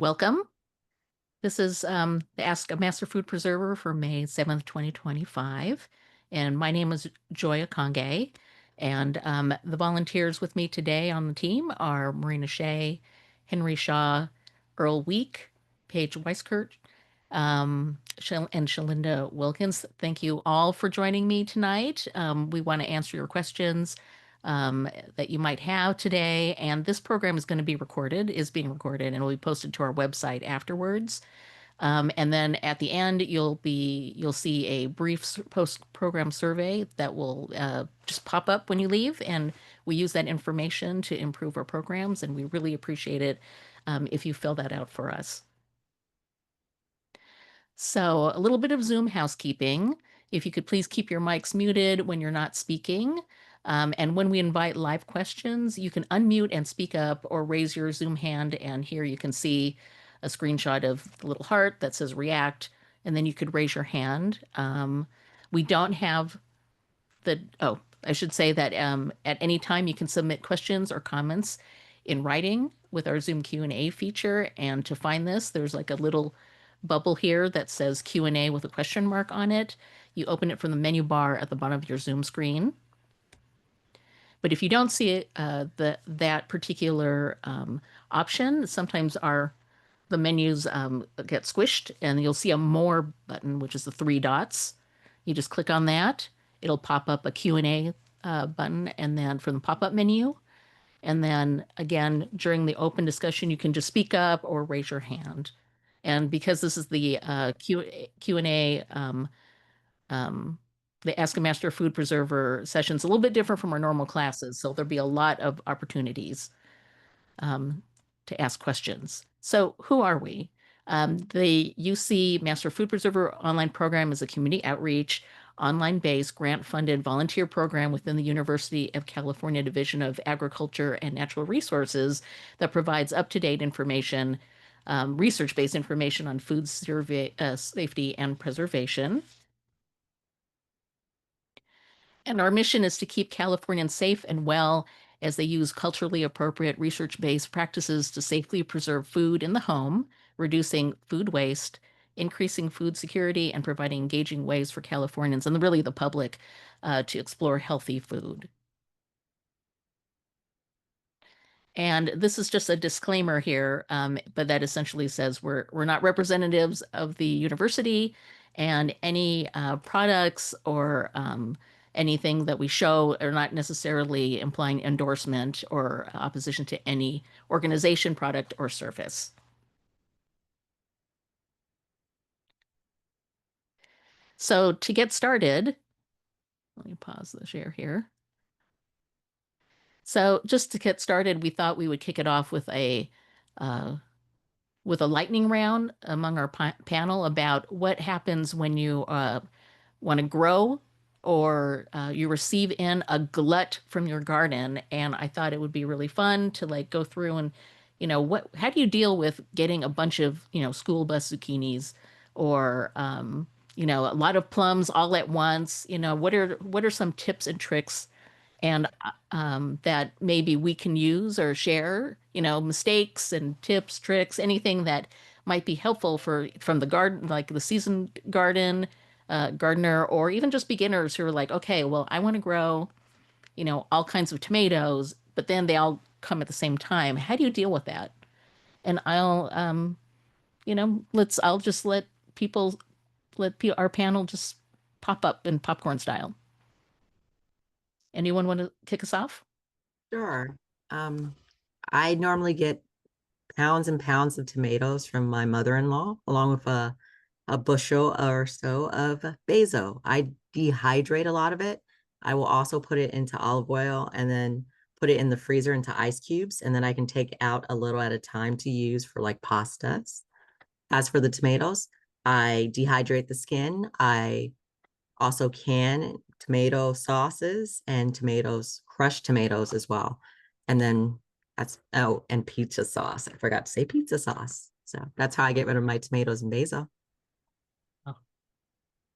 Welcome. This is the Ask a Master Food Preserver for May 7th, 2025. And my name is Joya Conge. And the volunteers with me today on the team are Marina Shea, Henry Shaw, Earl Week, Paige Weiskert, and Shalinda Wilkins. Thank you all for joining me tonight. We want to answer your questions that you might have today. And this program is going to be recorded, is being recorded, and will be posted to our website afterwards. And then at the end, you'll see a brief post-program survey that will just pop up when you leave, and we use that information to improve our programs, and we really appreciate it if you fill that out for us. So a little bit of Zoom housekeeping. If you could please keep your mics muted when you're not speaking. And when we invite live questions, you can unmute and speak up or raise your Zoom hand. And here you can see a screenshot of the little heart that says react. And then you could raise your hand. We don't have I should say that at any time you can submit questions or comments in writing with our Zoom Q&A feature. And to find this, there's like a little bubble here that says Q&A with a question mark on it. You open it from the menu bar at the bottom of your Zoom screen. But if you don't see it, that particular option, sometimes the menus get squished, and you'll see a More button, which is the three dots. You just click on that. It'll pop up a Q&A button, and then from the pop-up menu. And then again, during the open discussion, you can just speak up or raise your hand. And because this is the Q&A, the Ask a Master Food Preserver sessions, a little bit different from our normal classes. So there'll be a lot of opportunities to ask questions. So who are we? The UC Master Food Preserver online program is a community outreach, online-based, grant-funded volunteer program within the University of California Division of Agriculture and Natural Resources that provides up-to-date information, research-based information on food safety and preservation. And our mission is to keep Californians safe and well as they use culturally appropriate research-based practices to safely preserve food in the home, reducing food waste, increasing food security, and providing engaging ways for Californians and really the public to explore healthy food. And this is just a disclaimer here, but that essentially says we're not representatives of the university, and any products or anything that we show are not necessarily implying endorsement or opposition to any organization, product, or service. So to get started, let me pause the share here. So just to get started, we thought we would kick it off with a lightning round among our panel about what happens when you want to grow or you receive in a glut from your garden. And I thought it would be really fun to like go through and, how do you deal with getting a bunch of, school bus zucchinis or, a lot of plums all at once? What are some tips and tricks and that maybe we can use or share, mistakes and tips, tricks, anything that might be helpful from the garden, like the seasoned gardener, or even just beginners who are like, okay, well, I want to grow, all kinds of tomatoes, but then they all come at the same time. How do you deal with that? And I'll just let our panel just pop up in popcorn style. Anyone want to kick us off? Sure. I normally get pounds and pounds of tomatoes from my mother-in-law, along with a bushel or so of basil. I dehydrate a lot of it. I will also put it into olive oil and then put it in the freezer into ice cubes, and then I can take out a little at a time to use for like pastas. As for the tomatoes, I dehydrate the skin. I also can tomato sauces and crushed tomatoes as well. And then and pizza sauce. I forgot to say pizza sauce. So that's how I get rid of my tomatoes and basil. Oh,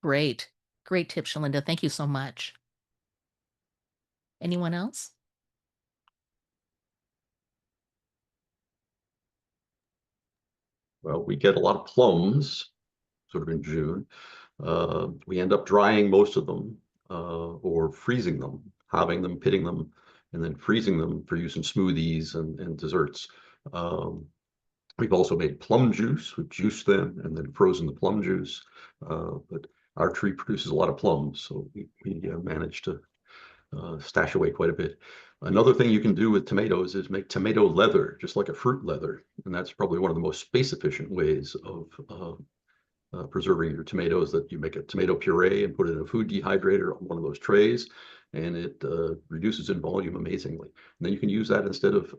great. Great tip, Shalinda. Thank you so much. Anyone else? Well, we get a lot of plums sort of in June. We end up drying most of them or freezing them, halving them, pitting them, and then freezing them for use in smoothies and desserts. Um, we've also made plum juice. We've juiced them and then frozen the plum juice. But our tree produces a lot of plums, so we managed to stash away quite a bit. Another thing you can do with tomatoes is make tomato leather, just like a fruit leather. And that's probably one of the most space efficient ways of preserving your tomatoes, that you make a tomato puree and put it in a food dehydrator on one of those trays, and it reduces in volume amazingly. And then you can use that instead of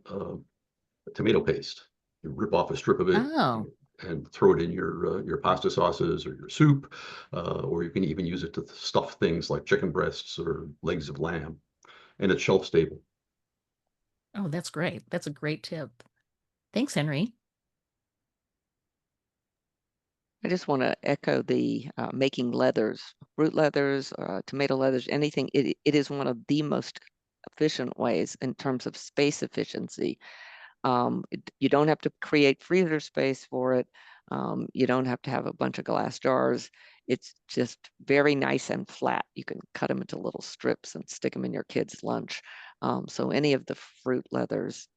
tomato paste. You rip off a strip of it Oh, and throw it in your pasta sauces or your soup, or you can even use it to stuff things like chicken breasts or legs of lamb, and it's shelf stable. oh, that's great. That's a great tip. Thanks, Henry. I just want to echo the making leathers, fruit leathers, tomato leathers, anything. It is one of the most efficient ways in terms of space efficiency. You don't have to create freezer space for it. You don't have to have a bunch of glass jars. It's just very nice and flat. You can cut them into little strips and stick them in your kid's lunch. So any of the fruit leathers,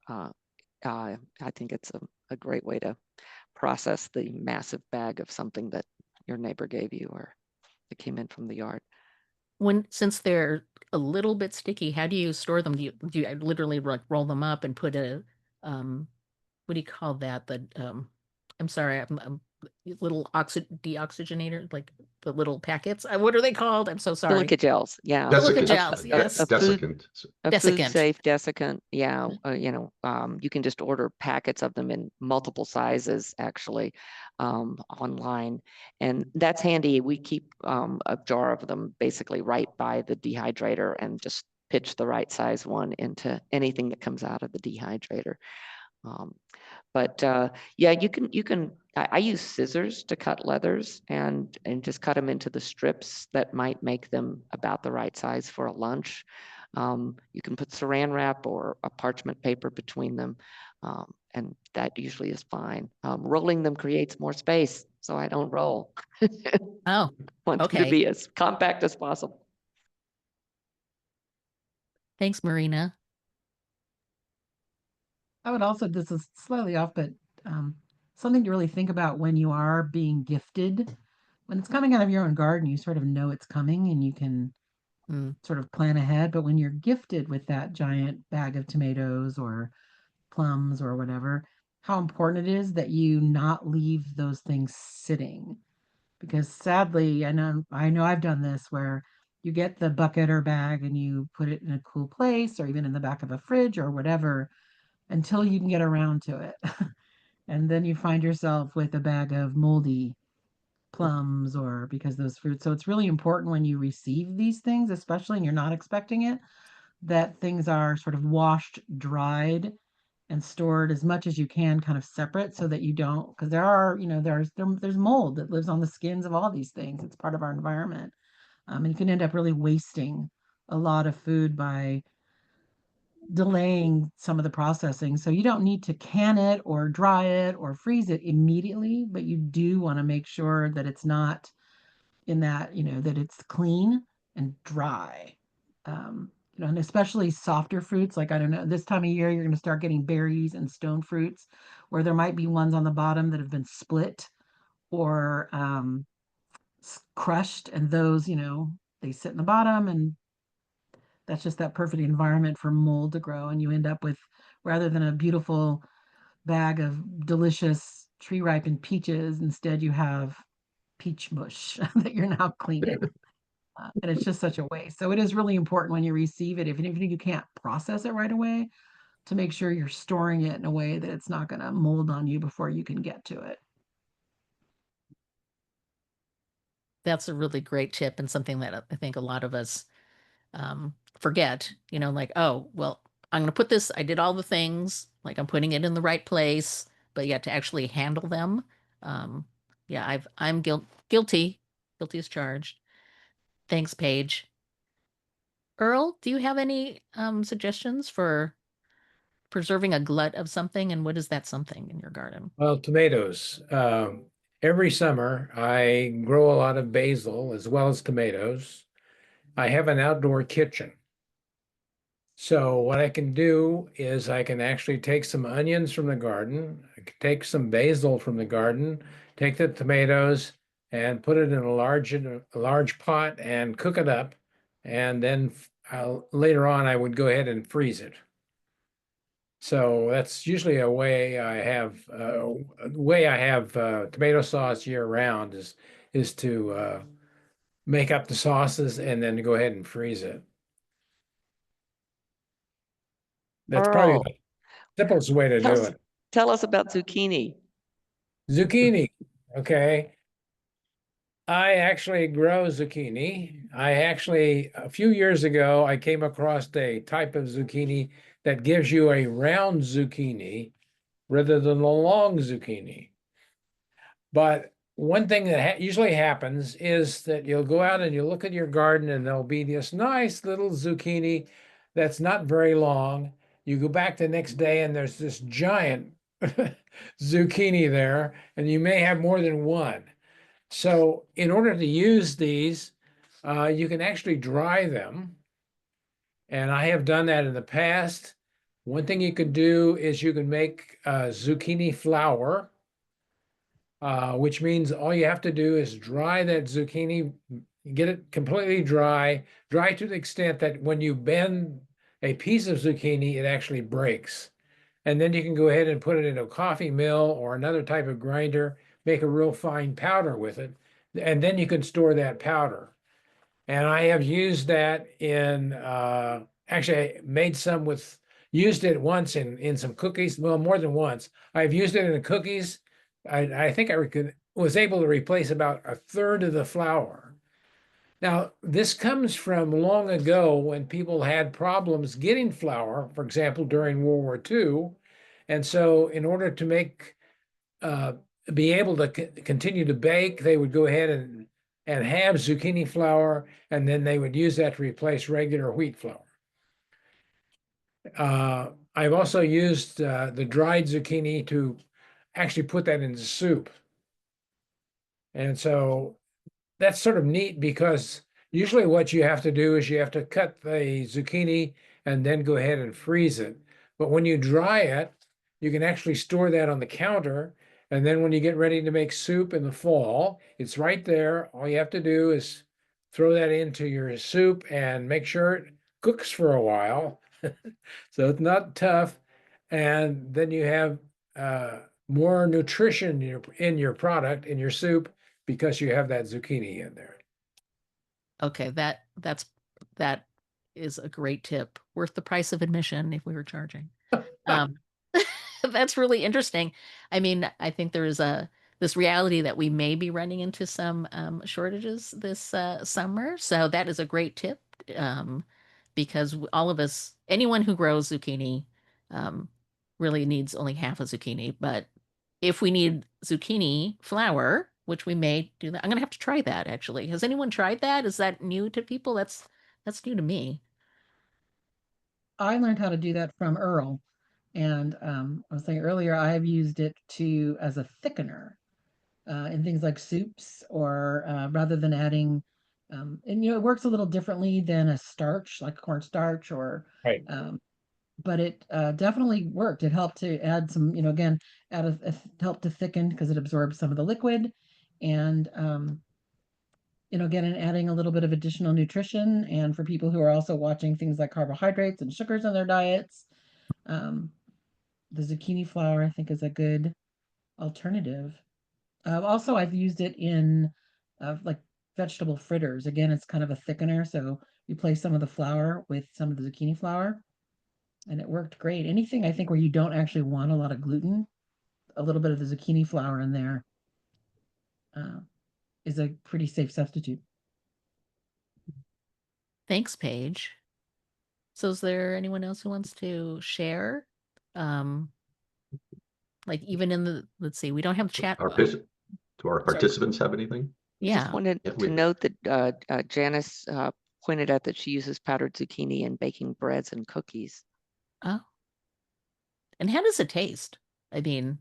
I think it's a great way to process the massive bag of something that your neighbor gave you or that came in from the yard. Since they're a little bit sticky, how do you store them? Do you literally like roll them up and put a what do you call that? I'm sorry, I'm little deoxygenator, like the little packets. What are they called? I'm so sorry. Silica gels, yeah. Silica Desiccant, gels, yes. A food desiccant. a food Desiccant. safe desiccant, yeah. You can just order packets of them in multiple sizes actually online, and that's handy. We keep a jar of them basically right by the dehydrator and just pitch the right size one into anything that comes out of the dehydrator. Um, but yeah, I use scissors to cut leathers and just cut them into the strips that might make them about the right size for a lunch. You can put saran wrap or a parchment paper between them, and that usually is fine. Rolling them creates more space, so I don't roll. Oh, Want them to okay. be as compact as possible. Thanks, Marina. I would also, this is slightly off, but something to really think about when you are being gifted. When it's coming out of your own garden, you sort of know it's coming and you can Mm. sort of plan ahead. But when you're gifted with that giant bag of tomatoes or plums or whatever, how important it is that you not leave those things sitting. Because sadly, I know I've done this where you get the bucket or bag and you put it in a cool place or even in the back of a fridge or whatever until you can get around to it. And then you find yourself with a bag of moldy plums or because those fruits. So it's really important when you receive these things, especially and you're not expecting it, that things are sort of washed, dried, and stored as much as you can kind of separate so that you don't because there are there's mold that lives on the skins of all these things. It's part of our environment, and you can end up really wasting a lot of food by delaying some of the processing. So you don't need to can it or dry it or freeze it immediately, but you do want to make sure that it's not in that, that it's clean and dry. And especially softer fruits, like I don't know, this time of year you're going to start getting berries and stone fruits where there might be ones on the bottom that have been split or crushed, and those, they sit in the bottom and that's just that perfect environment for mold to grow. And you end up with, rather than a beautiful bag of delicious tree ripened peaches, instead you have peach mush that you're now cleaning. And it's just such a waste. So it is really important when you receive it, even if you can't process it right away, to make sure you're storing it in a way that it's not going to mold on you before you can get to it. That's a really great tip and something that I think a lot of us forget, like, oh, well, I'm going to put this, I did all the things, like I'm putting it in the right place, but yet to actually handle them. Um, yeah, I'm guilty as charged. Thanks, Paige. Earl, do you have any suggestions for preserving a glut of something, and what is that something in your garden? Well, tomatoes. Every summer, I grow a lot of basil as well as tomatoes. I have an outdoor kitchen. So what I can do is I can actually take some onions from the garden, I can take some basil from the garden, take the tomatoes and put it in a large pot and cook it up. And then later on, I would go ahead and freeze it. So that's usually a way I have tomato sauce year round is to make up the sauces and then go ahead and freeze it. That's probably Earl, the simplest way to do it. tell us about zucchini. Zucchini, okay. I actually grow zucchini. A few years ago, I came across a type of zucchini that gives you a round zucchini rather than a long zucchini. But one thing that usually happens is that you'll go out and you look at your garden and there'll be this nice little zucchini that's not very long. You go back the next day and there's this giant zucchini there, and you may have more than one. So in order to use these, you can actually dry them. And I have done that in the past. One thing you could do is you can make zucchini flour, which means all you have to do is dry that zucchini, get it completely dry to the extent that when you bend a piece of zucchini, it actually breaks. And then you can go ahead and put it in a coffee mill or another type of grinder, make a real fine powder with it, and then you can store that powder. And I have used that in, actually I made some used it once in some cookies, well, more than once. I've used it in the cookies. I think I was able to replace about a third of the flour. Now, this comes from long ago when people had problems getting flour, for example, during World War II. And so in order to be able to continue to bake, they would go ahead and have zucchini flour, and then they would use that to replace regular wheat flour. I've also used the dried zucchini to actually put that into soup. And so that's sort of neat because usually what you have to do is you have to cut the zucchini and then go ahead and freeze it. But when you dry it, you can actually store that on the counter. And then when you get ready to make soup in the fall, it's right there. All you have to do is throw that into your soup and make sure it cooks for a while. So it's not tough. And then you have more nutrition in your product, in your soup, because you have that zucchini in there. Okay, that is a great tip. Worth the price of admission if we were charging. That's really interesting. I mean, I think there is this reality that we may be running into some shortages this summer. So that is a great tip, because all of us, anyone who grows zucchini, really needs only half a zucchini. But if we need zucchini flour, which we may do that, I'm gonna have to try that actually. Has anyone tried that? Is that new to people? That's new to me. I learned how to do that from Earl. And I was saying earlier, I've used it as a thickener in things like soups, or rather than adding, and it works a little differently than a starch, like cornstarch, or Right. but it definitely worked. It helped to add some, again, help to thicken because it absorbs some of the liquid, and again, and adding a little bit of additional nutrition. And for people who are also watching things like carbohydrates and sugars in their diets, the zucchini flour, I think, is a good alternative. Also, I've used it in like vegetable fritters. Again, it's kind of a thickener, so you place some of the flour with some of the zucchini flour, and it worked great. Anything, I think, where you don't actually want a lot of gluten, a little bit of the zucchini flour in there is a pretty safe substitute. Thanks, Paige. So is there anyone else who wants to share? Like even in the, let's see, we don't have chat. Do our participants have anything? Yeah. Just wanted to note that Janice pointed out that she uses powdered zucchini in baking breads and cookies. Oh. And how does it taste? I mean,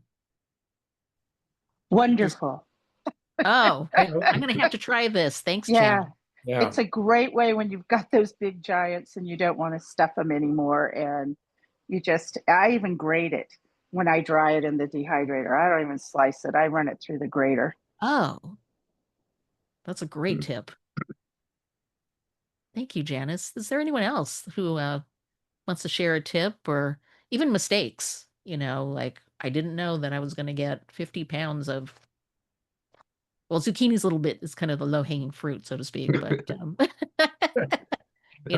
Wonderful. oh, Yeah. I'm going to have to try this. Thanks, Yeah. Jan. Yeah. It's a great way when you've got those big giants and you don't want to stuff them anymore. And I even grate it when I dry it in the dehydrator. I don't even slice it. I run it through the grater. Oh, that's a great Mm. tip. Thank you, Janice. Is there anyone else who wants to share a tip or even mistakes? Like I didn't know that I was going to get 50 pounds of, well, zucchini's a little bit, it's kind of the low-hanging fruit, so to speak, but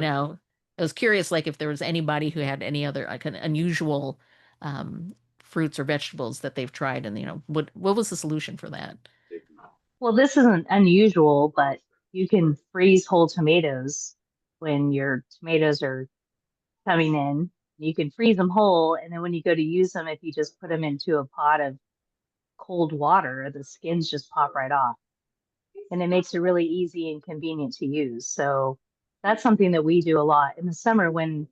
I was curious, like if there was anybody who had any other like an unusual fruits or vegetables that they've tried, and what was the solution for that? Well, this isn't unusual, but you can freeze whole tomatoes when your tomatoes are coming in. You can freeze them whole, and then when you go to use them, if you just put them into a pot of cold water, the skins just pop right off. And it makes it really easy and convenient to use. So that's something that we do a lot in the summer when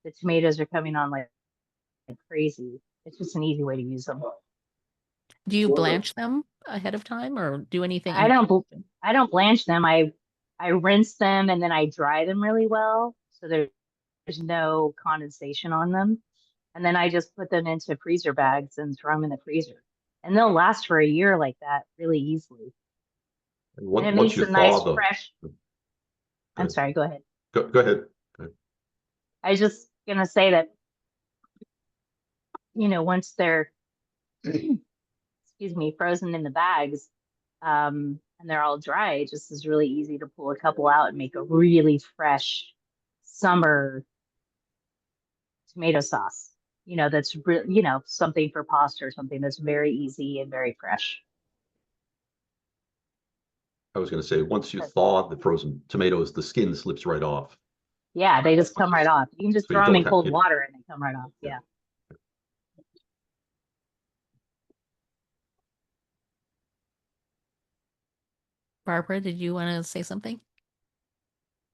the tomatoes are coming on like crazy. It's just an easy way to use them. Do you blanch them ahead of time or do anything? I don't blanch them. I rinse them and then I dry them really well so there's no condensation on them. And then I just put them into freezer bags and throw them in the freezer. And they'll last for a year like that really easily. And it Once makes you a nice thaw them, fresh. I'm sorry, go ahead. go ahead. I was just gonna say that, once they're excuse me, frozen in the bags, and they're all dry, it just is really easy to pull a couple out and make a really fresh summer tomato sauce. That's something for pasta or something that's very easy and very fresh. I was going to say, once you thaw the frozen tomatoes, the skin slips right off. Yeah, they just come right off. You can just So you throw them in don't have- cold you- water and they come right off. Yeah. Yeah. Barbara, did you want to say something?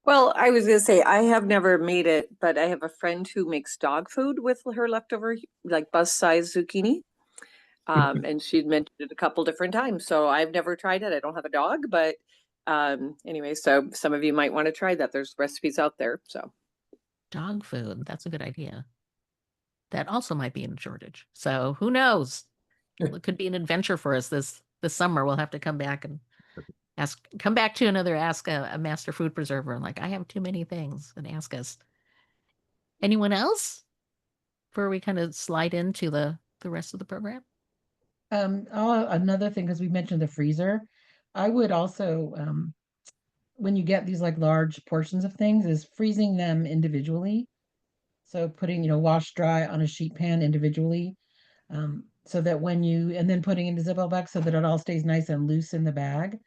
Well, I was gonna say, I have never made it, but I have a friend who makes dog food with her leftover, like bus-sized zucchini. And she'd mentioned it a couple different times, so I've never tried it. I don't have a dog, but anyway, so some of you might want to try that. There's recipes out there, so. Dog food. That's a good idea. That also might be in shortage. So who knows? It could be an adventure for us this summer. We'll have to come back and come back to another Ask a Master Food Preserver. And like, I have too many things, and ask us. Anyone else? Before we kind of slide into the rest of the program? Another thing, because we mentioned the freezer, I would also, when you get these like large portions of things, is freezing them individually. So putting, wash dry on a sheet pan individually, so that and then putting into Ziploc bag so that it all stays nice and loose in the bag.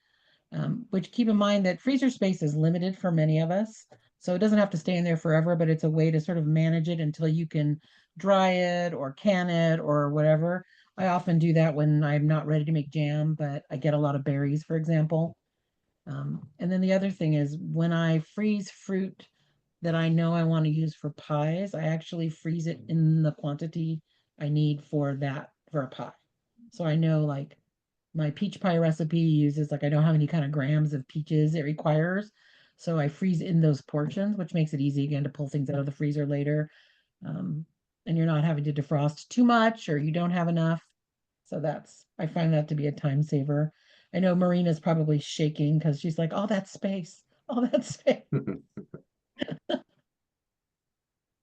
Which keep in mind that freezer space is limited for many of us. So it doesn't have to stay in there forever, but it's a way to sort of manage it until you can dry it or can it or whatever. I often do that when I'm not ready to make jam, but I get a lot of berries, for example. And then the other thing is when I freeze fruit that I know I want to use for pies, I actually freeze it in the quantity I need for a pie. So I know like my peach pie recipe uses like I know how many kind of grams of peaches it requires. So I freeze in those portions, which makes it easy again to pull things out of the freezer later. And you're not having to defrost too much or you don't have enough. So I find that to be a time saver. I know Marina's probably shaking because she's like, all that space, all that space.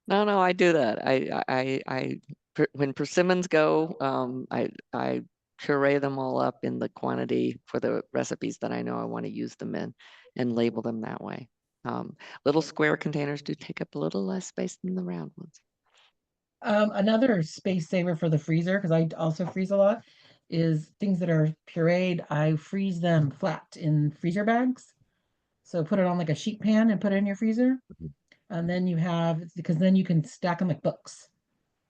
No, I do that. When persimmons go, I puree them all up in the quantity for the recipes that I know I want to use them in and label them that way. Little square containers do take up a little less space than the round ones. Another space saver for the freezer, because I also freeze a lot, is things that are pureed. I freeze them flat in freezer bags. So put it on like a sheet pan and put it in your freezer. And then because then you can stack them like books.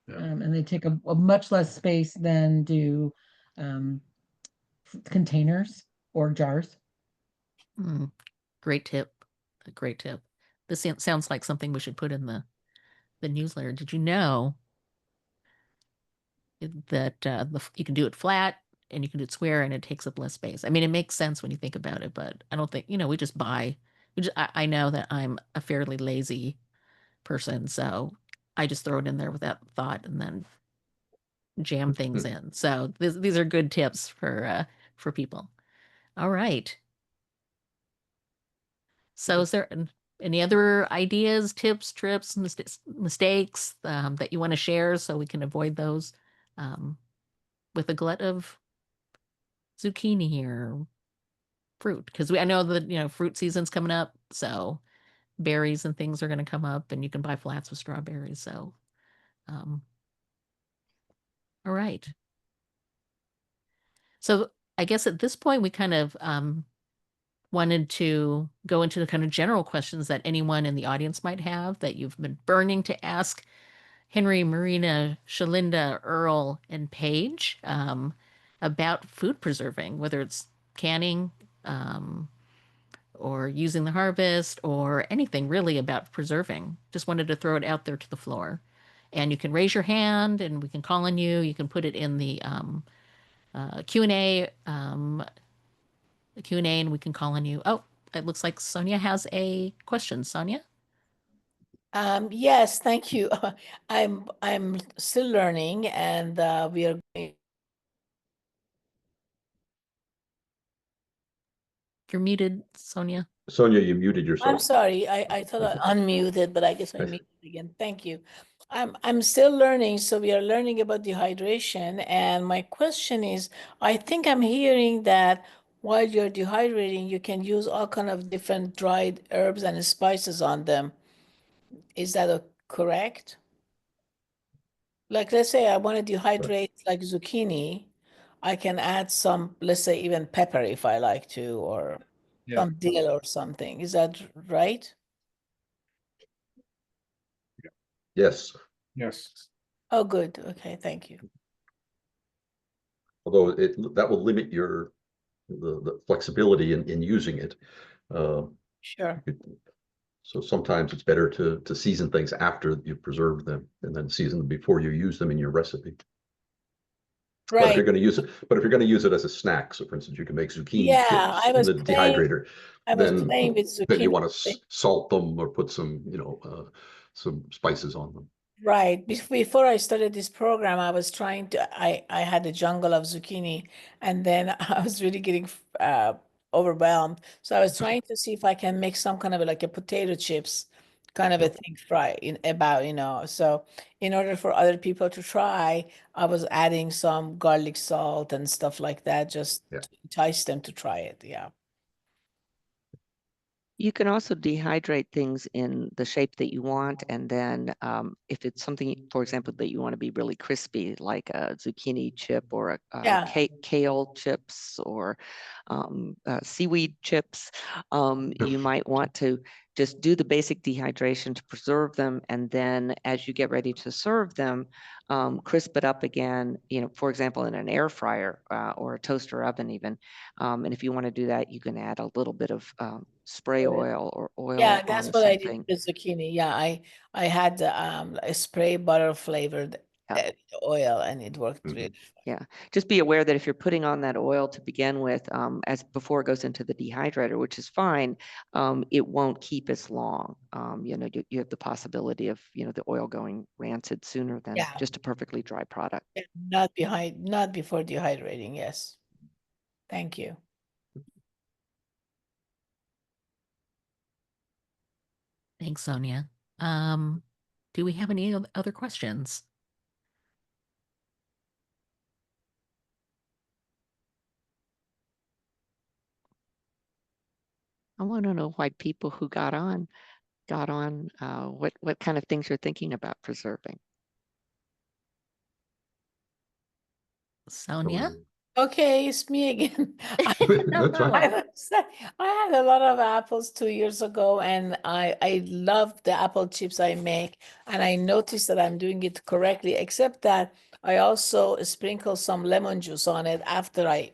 Yeah. And they take a much less space than do containers or jars. Great tip. A great tip. This sounds like something we should put in the newsletter. Did you know you can do it flat and you can do it square and it takes up less space. I mean, it makes sense when you think about it, but I don't think, we just buy. I know that I'm a fairly lazy person, so I just throw it in there without thought and then jam things in. So these are good tips for people. All right. So is there any other ideas, tips, trips, mistakes that you want to share so we can avoid those with a glut of zucchini or fruit? Because I know that fruit season's coming up, so berries and things are going to come up, and you can buy flats with strawberries. So, all right. So I guess at this point we kind of wanted to go into the kind of general questions that anyone in the audience might have that you've been burning to ask Henry, Marina, Shalinda, Earl, and Paige about food preserving, whether it's canning or using the harvest or anything really about preserving. Just wanted to throw it out there to the floor. And you can raise your hand and we can call on you. You can put it in the Q&A, and we can call on you. Oh, it looks like Sonia has a question. Sonia? Yes, thank you. I'm still learning, and we are going. You're muted, Sonia. Sonia, you muted yourself. I'm sorry. I thought I unmuted, but I guess I muted again. Thank you. I'm still learning, so we are learning about dehydration. And my question is, I think I'm hearing that while you're dehydrating, you can use all kind of different dried herbs and spices on them. Is that correct? Like, let's say I want to dehydrate like zucchini. I can add some, let's say even pepper if I like to, or Yeah. some dill or something. Is that right? Yes, Yes. Oh, good. Okay, thank you. although that will limit the flexibility in using it. Sure. So sometimes it's better to season things after you've preserved them and then season them before you use them in your recipe. But if you're Right. going to use it, as a snack, so for instance, you can make zucchini Yeah, chips I in was the playing, dehydrator. I was Then playing with then you zucchini. want to salt them or put some spices on them. Right. Before I started this program, I was trying to, I had a jungle of zucchini, and then I was really getting overwhelmed. So I was trying to see if I can make some kind of like a potato chips kind of a thing so in order for other people to try, I was adding some garlic salt and stuff like that, just Yeah. to entice them to try it. Yeah. You can also dehydrate things in the shape that you want. And then if it's something, for example, that you want to be really crispy, like a zucchini chip or Yeah. kale chips or seaweed chips, you might want to just do the basic dehydration to preserve them. And then as you get ready to serve them, crisp it up again, for example, in an air fryer or a toaster oven even. And if you want to do that, you can add a little bit of spray oil or oil Yeah, that's on what I did something. with zucchini. Yeah, I had a spray butter flavored oil, and it worked really fine. Yeah, just be aware that if you're putting on that oil to begin with, as before it goes into the dehydrator, which is fine, it won't keep as long. You have the possibility of the oil going rancid sooner than Yeah. just a perfectly dry product. Yeah, not before dehydrating. Yes. Thank you. Thanks, Sonia. Do we have any other questions? I want to know why people who got on, what kind of things you're thinking about preserving. Sonia? Okay, it's me again. That's right. I had a lot of apples 2 years ago, and I love the apple chips I make, and I noticed that I'm doing it correctly, except that I also sprinkle some lemon juice on it after I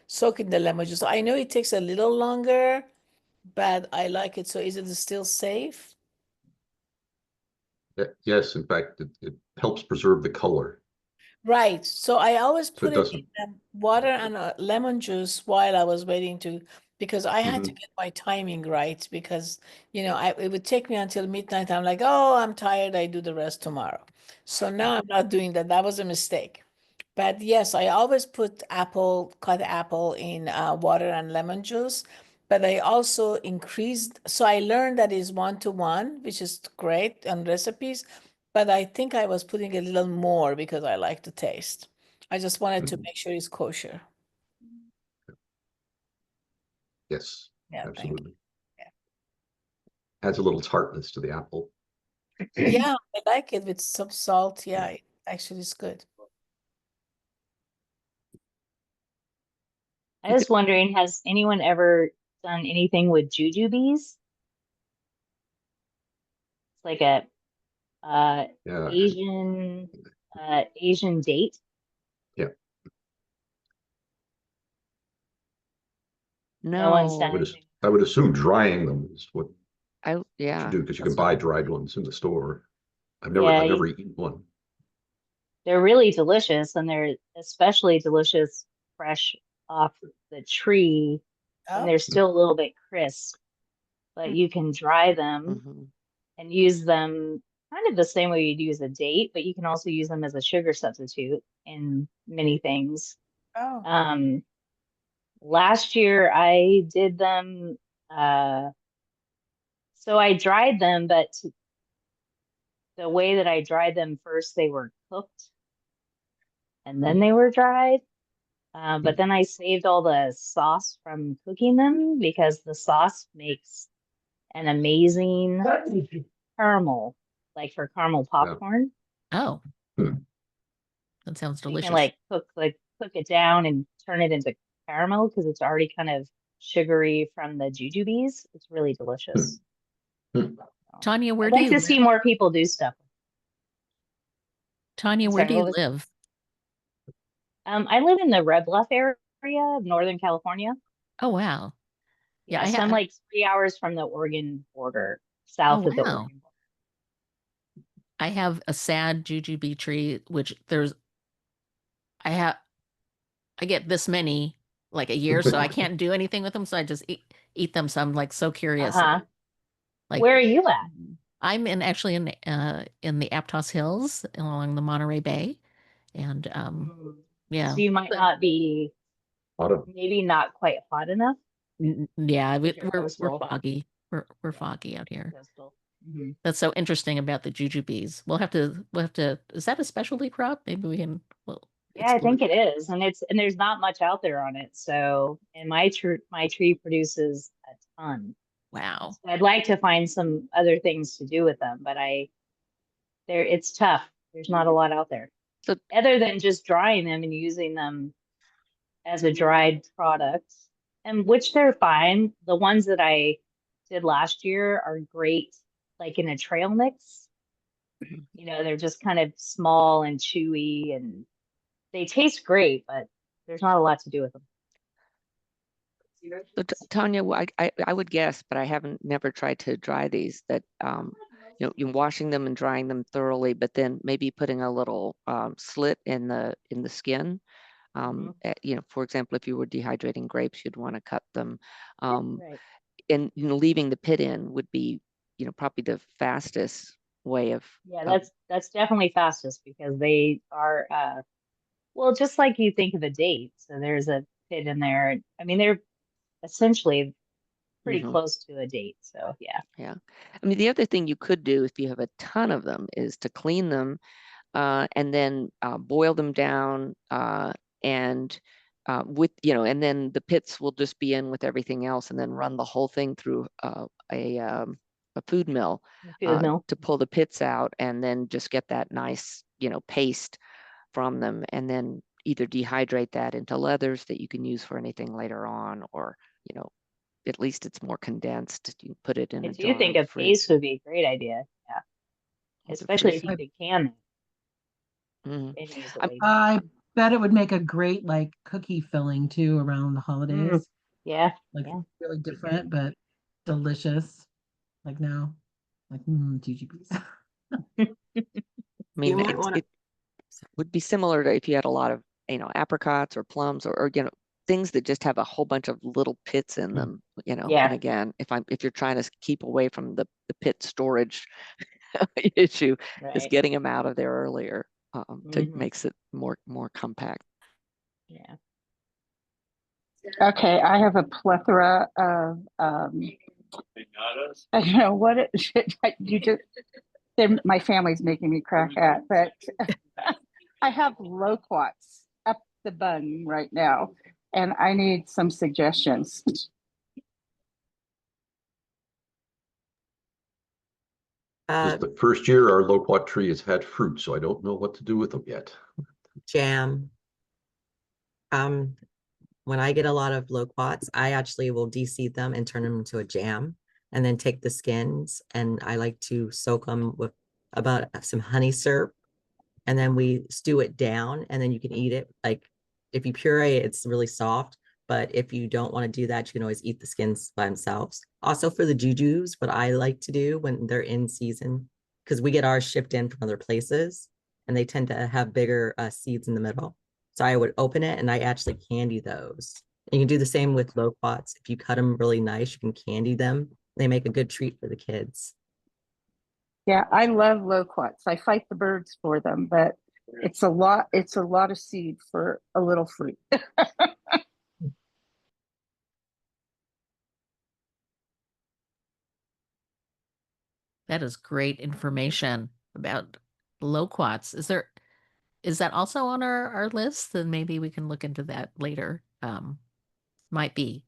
soak in the lemon juice. I know it takes a little longer, but I like it. So is it still safe? Yes, in fact, it helps preserve the color. Right. So I always So it put it doesn't. in water and lemon juice while I was waiting to, because I had to Mhm. get my timing right because, it would take me until midnight. I'm like, oh, I'm tired. I do the rest tomorrow. So now I'm not doing that. That was a mistake. But yes, I always put cut apple in water and lemon juice. But I also increased, so I learned that is 1-to-1, which is great on recipes. But I think I was putting a little more because I like the taste. I just wanted to Mhm. make sure it's kosher. Yes, Yeah, thank you. absolutely. Yeah. Adds a little tartness to the apple. Yeah, I like it with some salt. Yeah, it actually is good. I You was could, wondering, has anyone ever done anything with jujubes? It's like a uh, Yeah, Asian Asian date. yeah. No one's done I would, no, anything. I would assume drying them is what you yeah, do, because you can That's what, buy dried ones in the store. I've yeah, never eaten one. they're really delicious, and they're especially delicious fresh off the tree, and Oh, they're still a little bit crisp. But you can dry them hmm and use them kind of the same way you'd use a date, but you can also use them as a sugar substitute in many things. oh, Um, Last year I did them, uh, so I dried them, but the way that I dried them first, they were cooked and then they were dried. But then I saved all the sauce from cooking them because the sauce makes an amazing caramel, like for caramel Yeah. popcorn. Oh, Hmm. that sounds So you can delicious. cook it down and turn it into caramel because it's already kind of sugary from the jujubes. It's really delicious. Hmm. Tanya, where I'd do like you to see live? more people do stuff. Tanya, I'm where sorry, do what you was? live? I live in the Red Bluff area of Northern California. Oh, wow. Yeah, Yeah, so I'm like 3 hours from the Oregon border, oh, south of the wow. Oregon border. I have a sad jujube tree, which I have, I get this many like a year, so I can't do anything with them. So I just eat them. So I'm like so curious. Uh-huh. Like Where are you at? I'm actually in the Aptos Hills along the Monterey Bay. And yeah. So you might not be, Autumn. maybe not quite hot enough Yeah, if you're we're coastal. foggy. We're Yeah, foggy out here. coastal. Mhm. That's so interesting about the jujubes. We'll have to, is that a specialty crop? Maybe we can, well, Yeah, I explore think it that. is, and there's not much out there on it. So, and my tree produces a ton. Wow. So I'd like to find some other things to do with them, but it's tough. There's not a lot out there so other than just drying them and using them as a dried product, and which they're fine. The ones that I did last year are great, like in a trail mix. mhm. They're just kind of small and chewy, and they taste great, but there's not a lot to do with them. So Tanya, I would guess, but I haven't never tried to dry these, that you're washing them and drying them thoroughly, but then maybe putting a little slit in the skin. Mhm. For example, if you were dehydrating grapes, you'd want to cut them. Right. And leaving the pit in would be, probably the fastest way of, Yeah, of that's definitely fastest because they are well, just like you think of a date. So there's a pit in there. I mean, they're essentially pretty mhm. close to a date. So yeah. Yeah. I mean, the other thing you could do if you have a ton of them is to clean them and then boil them down and and then the pits will just be in with everything else, and then run the whole thing through a food mill Food mill. to pull the pits out, and then just get that nice, paste from them, and then either dehydrate that into leathers that you can use for anything later on, or, at least it's more condensed. You can put it in I a do jar think and a freeze. paste would be a great idea. Yeah. Or to Especially freeze if you them. could can Mhm. it and use it I'm- later. I bet it would make a great like cookie filling too around the holidays. Yeah. Like Yeah. really different, but delicious. Like now, like GGPs. I You mean, might want to, would be similar to if you had a lot of, apricots or plums or things that just have a whole bunch of little pits in them, And Yeah. again, if you're trying to keep away from the pit storage issue, is Right. getting them out of there earlier to Mhm. makes it more compact. Yeah. Okay, I have a plethora of I don't know what it you just my family's making me crack at, but I have loquats up the bun right now, and I need some suggestions. This is the first year our loquat tree has had fruit, so I don't know what to do with them yet. Jam. When I get a lot of loquats, I actually will de-seed them and turn them into a jam, and then take the skins, and I like to soak them with about some honey syrup, and then we stew it down, and then you can eat it. Like if you puree it, it's really soft, but if you don't want to do that, you can always eat the skins by themselves. Also for the jujus, what I like to do when they're in season, because we get ours shipped in from other places, and they tend to have bigger seeds in the middle. So I would open it and I actually candy those. And you can do the same with loquats. If you cut them really nice, you can candy them. They make a good treat for the kids. Yeah, I love loquats. I fight the birds for them, but it's a lot. It's a lot of seed for a little fruit. That is great information about loquats. Is that also on our list? Then maybe we can look into that later. Might be.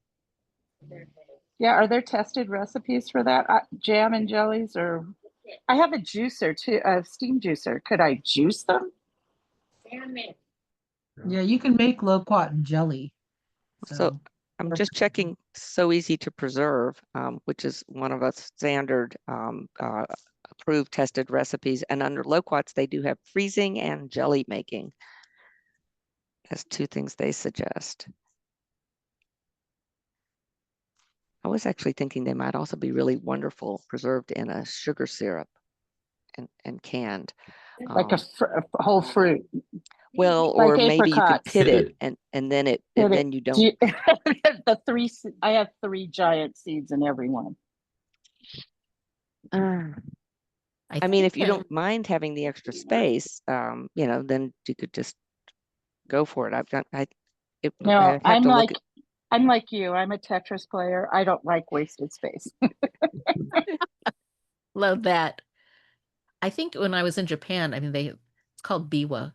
Yeah, are there tested recipes for that? Jam and jellies, or I have a juicer too, a steam juicer. Could I juice them? Yeah, you can make loquat jelly. So I'm just checking So Easy to Preserve, which is one of our standard approved tested recipes. And under loquats, they do have freezing and jelly making as two things they suggest. I was actually thinking they might also be really wonderful preserved in a sugar syrup and canned. Like a whole fruit. Well, like or maybe you could apricots. pit it and then then you don't. I have 3 giant seeds in every one. I mean, if you don't mind having the extra space, then you could just go for it. No, I'm like you. I'm a Tetris player. I don't like wasted space. Love that. I think when I was in Japan, I mean, it's called biwa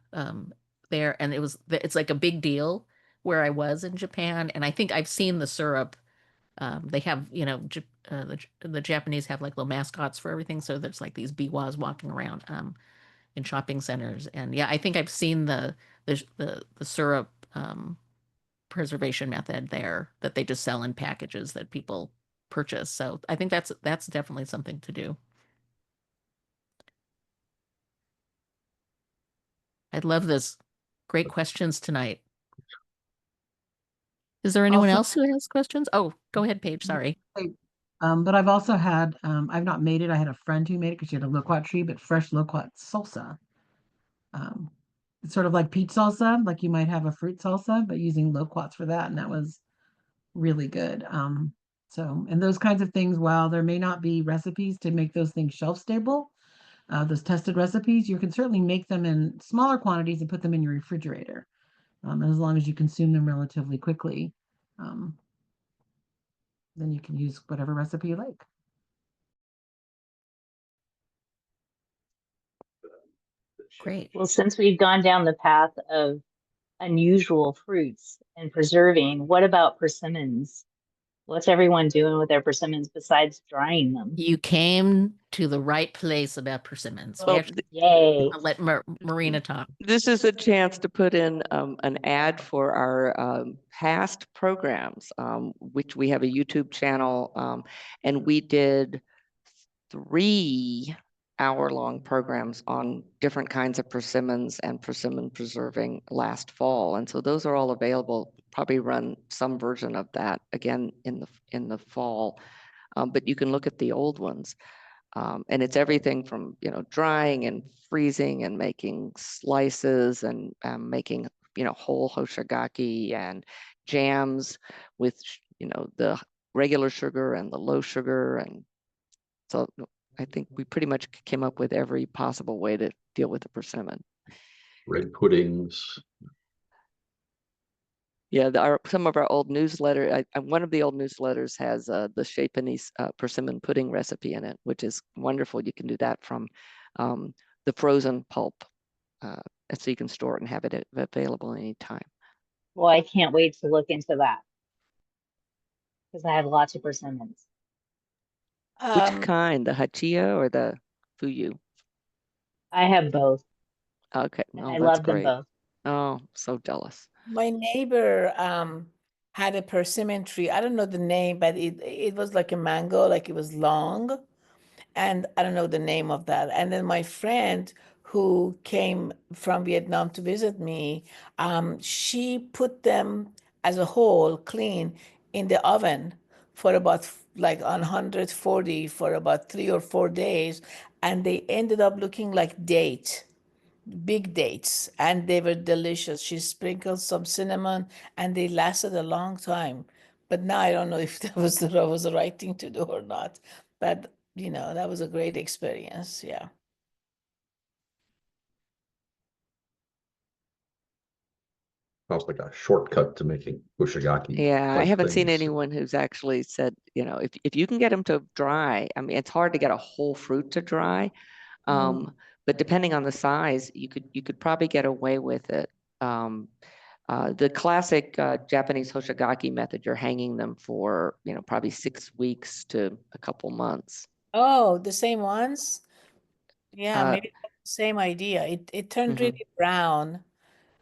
there, and it's like a big deal where I was in Japan, and I think I've seen the syrup. They have, the Japanese have like little mascots for everything, so there's like these biwas walking around in shopping centers, and yeah, I think I've seen the syrup preservation method there that they just sell in packages that people purchase. So I think that's definitely something to do. I love this. Great questions tonight. Is there anyone else who has questions? Oh, go ahead, Paige. Sorry. But I've also had, I've not made it. I had a friend who made it because she had a loquat tree, but fresh loquat salsa. It's sort of like peach salsa, like you might have a fruit salsa, but using loquats for that. And that was really good. And those kinds of things, while there may not be recipes to make those things shelf stable, those tested recipes, you can certainly make them in smaller quantities and put them in your refrigerator. As long as you consume them relatively quickly, then you can use whatever recipe you like. Great. Well, since we've gone down the path of unusual fruits and preserving, what about persimmons? What's everyone doing with their persimmons besides drying them? You came to the right place about persimmons. Well, Yay. I'll let Marina talk. This is a chance to put in an ad for our past programs, which we have a YouTube channel, and we did 3 hour-long programs on different kinds of persimmons and persimmon preserving last fall. And so those are all available. Probably run some version of that again in the fall, but you can look at the old ones. And it's everything from, drying and freezing and making slices and making, whole hoshigaki and jams with, the regular sugar and the low sugar. And so I think we pretty much came up with every possible way to deal with the persimmon. Red puddings. Yeah, some of our old newsletter, one of the old newsletters has the Japanese persimmon pudding recipe in it, which is wonderful. You can do that from the frozen pulp, so you can store it and have it available anytime. Well, I can't wait to look into that because I have lots of persimmons. Which kind, the Hachiya or the Fuyu? I have both. Okay, And oh, I that's love them great. both. Oh, so jealous. My neighbor had a persimmon tree. I don't know the name, but it was like a mango, like it was long. And I don't know the name of that. And then my friend who came from Vietnam to visit me, she put them as a whole, clean, in the oven for about like on 140 for about 3 or 4 days. And they ended up looking like big dates, and they were delicious. She sprinkled some cinnamon and they lasted a long time. But now I don't know if that was the right thing to do or not. But that was a great experience. Yeah. Sounds like a shortcut to making hoshigaki Yeah, I type haven't seen things. anyone who's actually said, if you can get them to dry, I mean, it's hard to get a whole fruit to dry. But depending on the size, you could probably get away with it. The classic Japanese hoshigaki method, you're hanging them for, probably 6 weeks to a couple months. Oh, the same ones? Yeah, Uh, maybe that's the same idea. It turned mhm. really brown,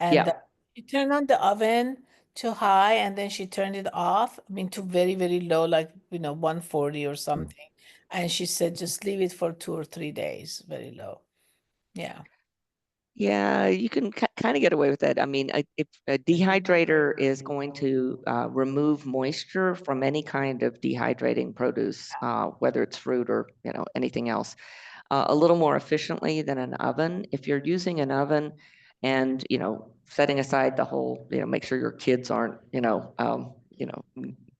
and Yeah, she turned on the oven too high, and then she turned it off. I mean, to very, very low, like 140 or something. And she said, just leave it for 2 or 3 days, very low. Yeah. yeah, you can kind of get away with that. I mean, if a dehydrator is going to remove moisture from any kind of dehydrating produce, whether it's fruit or anything else, a little more efficiently than an oven. If you're using an oven and setting aside the whole, make sure your kids aren't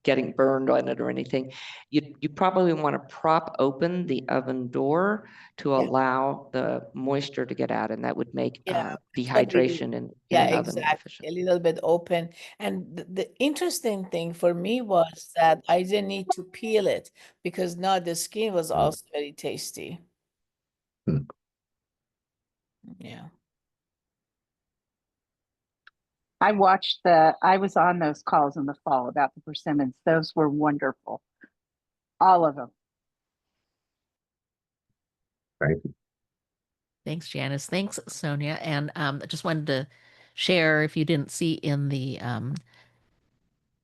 getting burned on it or anything, you probably want to prop open the oven door to Yeah. allow the moisture to get out, and that would make Yeah, dehydration in yeah, an oven more exactly. efficient. A little bit open. And the interesting thing for me was that I didn't need to peel it because now the skin was also very tasty. Hmm. Yeah. I was on those calls in the fall about the persimmons. Those were wonderful. All of them. Thank you. Thanks, Janice. Thanks, Sonia. And I just wanted to share, if you didn't see in the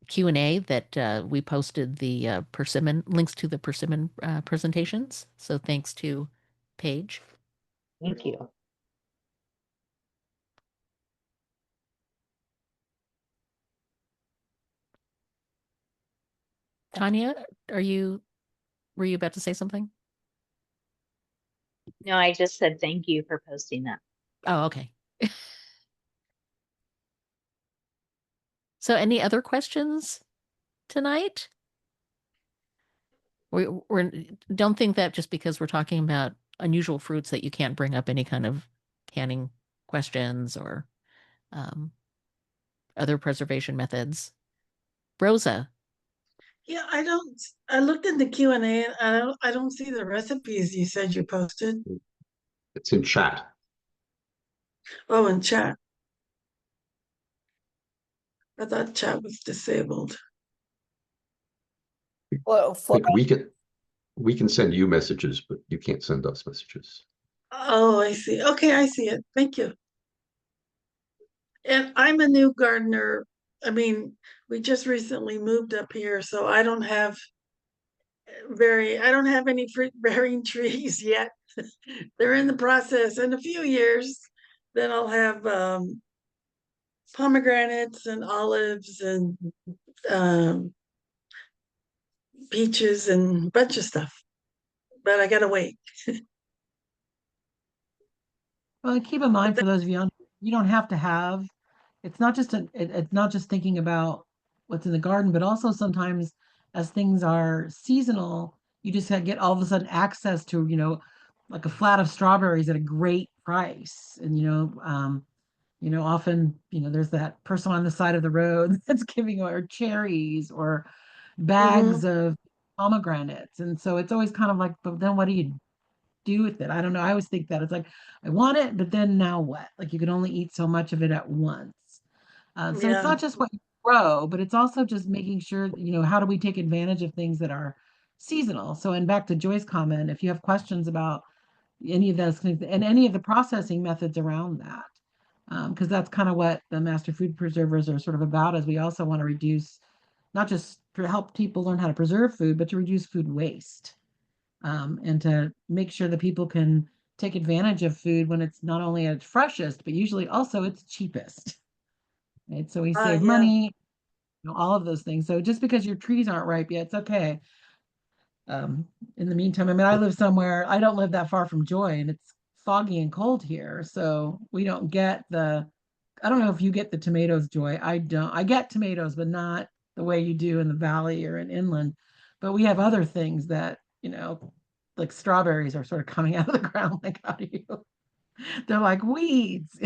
Q&A, that we posted the persimmon links to the persimmon presentations. So thanks to Paige. Thank you. Tanya, were you about to say something? No, I just said thank you for posting that. Oh, okay. So any other questions tonight? We don't think that just because we're talking about unusual fruits that you can't bring up any kind of canning questions or other preservation methods. Rosa. Yeah, I looked in the Q&A and I don't see the recipes you said you posted. It's in chat. Oh, in chat. I thought chat was disabled. Well, I think we can send you messages, but you can't send us messages. Oh, I see. Okay, I see it. Thank you. And I'm a new gardener. I mean, we just recently moved up here, so I don't have any fruit bearing trees yet. They're in the process. In a few years, then I'll have pomegranates and olives and peaches and a bunch of stuff. but I gotta wait. Well, and keep in mind for those of you, you don't have to have, it's not just it's not just thinking about what's in the garden, but also sometimes as things are seasonal, you just get all of a sudden access to, like a flat of strawberries at a great price. And, often, there's that person on the side of the road that's giving, or cherries or bags of pomegranates. And so it's always kind of like, but then what do you do with it? I don't know. I always think that it's like, I want it, but then now what? Like you can only eat so much of it at once. So it's Yeah. not just what you grow, but it's also just making sure, how do we take advantage of things that are seasonal? So, and back to Joy's comment, if you have questions about any of those things and any of the processing methods around that, because that's kind of what the master food preservers are sort of about, is we also want to reduce, not just to help people learn how to preserve food, but to reduce food waste, and to make sure that people can take advantage of food when it's not only at its freshest, but usually also its cheapest. Right? So we save Yeah. money, all of those things. So just because your trees aren't ripe yet, it's okay. In the meantime, I mean, I live somewhere, I don't live that far from Joy, and it's foggy and cold here. So we don't get I don't know if you get the tomatoes, Joy. I don't. I get tomatoes, but not the way you do in the valley or in inland. But we have other things that, like strawberries are sort of coming out of the ground. Like, how do you? They're like weeds.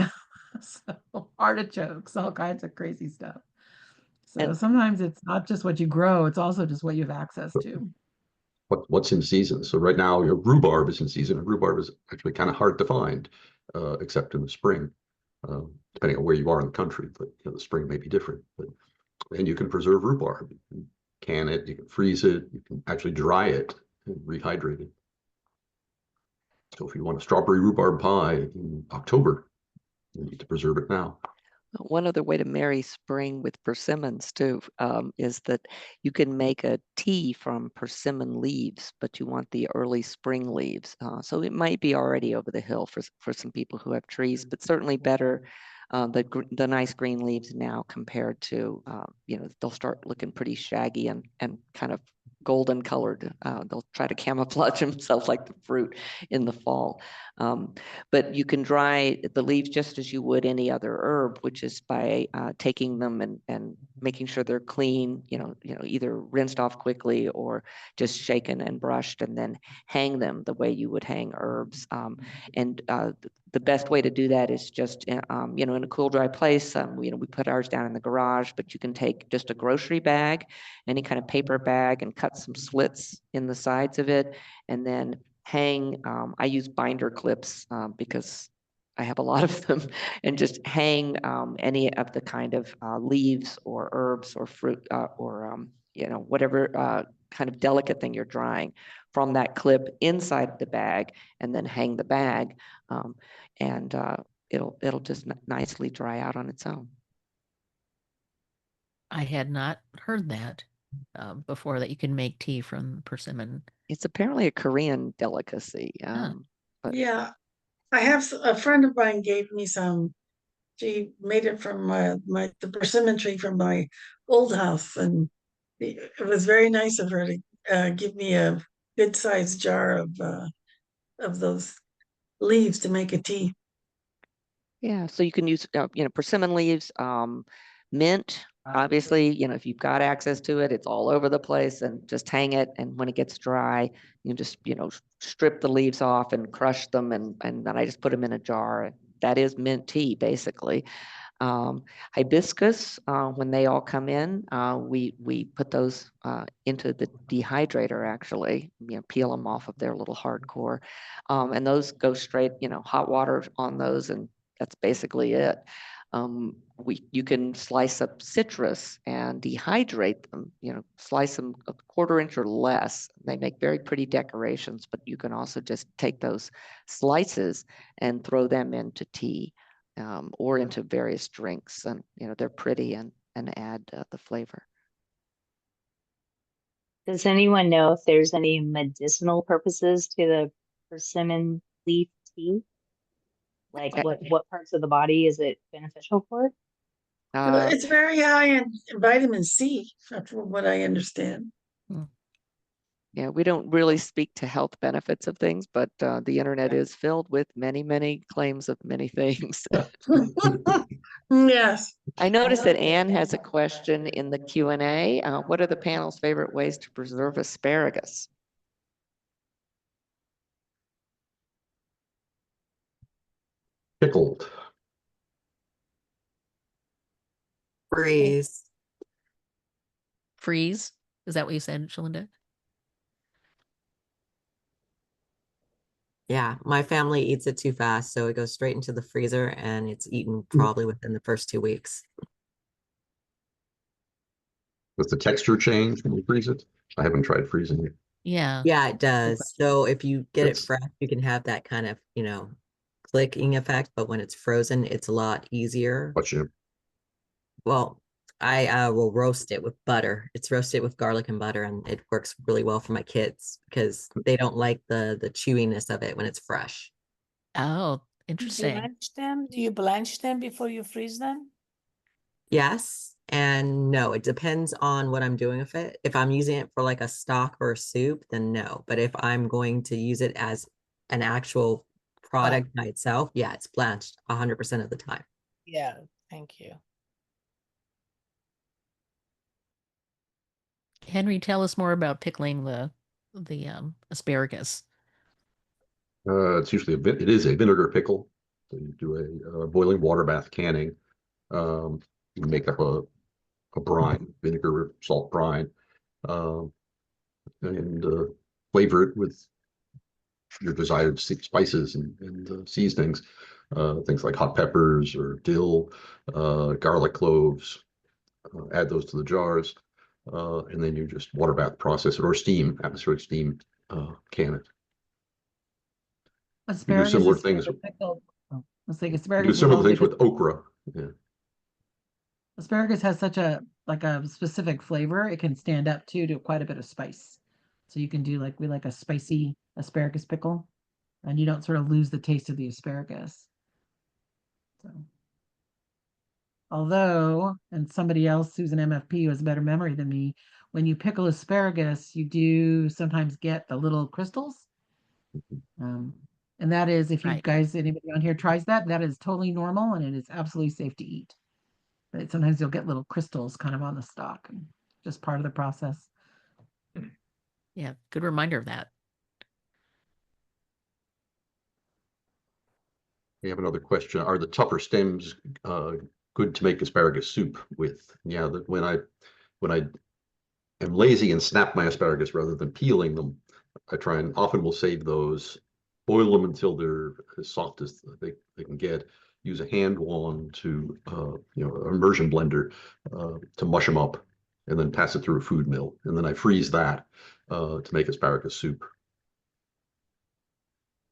So artichokes, all kinds of crazy stuff. So And sometimes it's not just what you grow, it's also just what you have access to. What's in season? So right now, your rhubarb is in season, and rhubarb is actually kind of hard to find, except in the spring, depending on where you are in the country. But the spring may be different. And you can preserve rhubarb. You can can it, you can freeze it, you can actually dry it and rehydrate it. So if you want a strawberry rhubarb pie in October, you need to preserve it now. one other way to marry spring with persimmons too is that you can make a tea from persimmon leaves, but you want the early spring leaves. So it might be already over the hill for some people who have trees, but certainly better the nice green leaves now compared to, they'll start looking pretty shaggy and kind of golden colored. They'll try to camouflage themselves like the fruit in the fall. But you can dry the leaves just as you would any other herb, which is by taking them and making sure they're clean, either rinsed off quickly or just shaken and brushed, and then hang them the way you would hang herbs. And the best way to do that is just, in a cool, dry place. We put ours down in the garage, but you can take just a grocery bag, any kind of paper bag, and cut some slits in the sides of it, and then hang. I use binder clips because I have a lot of them, and just hang any of the kind of leaves or herbs or fruit or whatever kind of delicate thing you're drying from that clip inside the bag, and then hang the bag. And it'll just nicely dry out on its own. I had not heard that before, that you can make tea from persimmon. It's apparently a Korean delicacy. But yeah, I have a friend of mine gave me some. She made it from the persimmon tree from my old house, and it was very nice of her to give me a good sized jar of those leaves to make a tea. Yeah, so you can use persimmon leaves, mint. Obviously, if you've got access to it, it's all over the place, and just hang it. And when it gets dry, you can just strip the leaves off and crush them, and then I just put them in a jar. That is mint tea, basically. Hibiscus, when they all come in, we put those into the dehydrator, actually, peel them off of their little hard core, and those go straight, hot water on those, and that's basically it. You can slice up citrus and dehydrate them, slice them a 1/4 inch or less. They make very pretty decorations, but you can also just take those slices and throw them into tea or into various drinks, and they're pretty and add the flavor. Does anyone know if there's any medicinal purposes to the persimmon leaf tea? Like what parts of the body is it beneficial for? It's very high in vitamin C, from what I understand. Yeah, we don't really speak to health benefits of things, but the internet is filled with many, many claims of many things. Yes. I noticed that Anne has a question in the Q&A. What are the panel's favorite ways to preserve asparagus? Pickled. Freeze. Freeze. Is that what you said, Shalinda? Yeah, my family eats it too fast, so it goes straight into the freezer and it's eaten probably within the first 2 weeks. Does the texture change when you freeze it? I haven't tried freezing it. Yeah. Yeah, it does. So if you get it That's- fresh, you can have that kind of, clicking effect, but when it's frozen, it's a lot easier. But you Well, I will roast it with butter. It's roasted with garlic and butter, and it works really well for my kids because they don't like the chewiness of it when it's fresh. Oh, interesting. Blanch them? Do you blanch them before you freeze them? Yes and no. It depends on what I'm doing with it. If I'm using it for like a stock or a soup, then no. But if I'm going to use it as an actual product by itself, yeah, it's blanched 100% of the time. Yeah, thank you. Henry, tell us more about pickling the asparagus. It's usually it is a vinegar pickle. So you do a boiling water bath canning. You make up a brine, vinegar, salt brine, and flavor it with your desired spices and seasonings, things like hot peppers or dill, garlic cloves. Add those to the jars, and then you just water bath process it or steam, atmospheric steam, can it. You do Asparagus similar is things. pickled. Oh, let's say You do asparagus is similar also things because with okra. Yeah. asparagus has such a specific flavor. It can stand up to quite a bit of spice. So you can do we like a spicy asparagus pickle, and you don't sort of lose the taste of the asparagus. So, although, and somebody else who's an MFP who has a better memory than me, when you pickle asparagus, you do sometimes get the little crystals. And that is, if you Right. guys, anybody on here tries that, that is totally normal and it is absolutely safe to eat. But sometimes you'll get little crystals kind of on the stalk, and just part of the process. Yeah, good reminder of that. We have another question. Are the tougher stems good to make asparagus soup with? Yeah, when I am lazy and snap my asparagus rather than peeling them, I try and often will save those, boil them until they're as soft as they can get. Use a hand wand to immersion blender to mush them up, and then pass it through a food mill, and then I freeze that to make asparagus soup.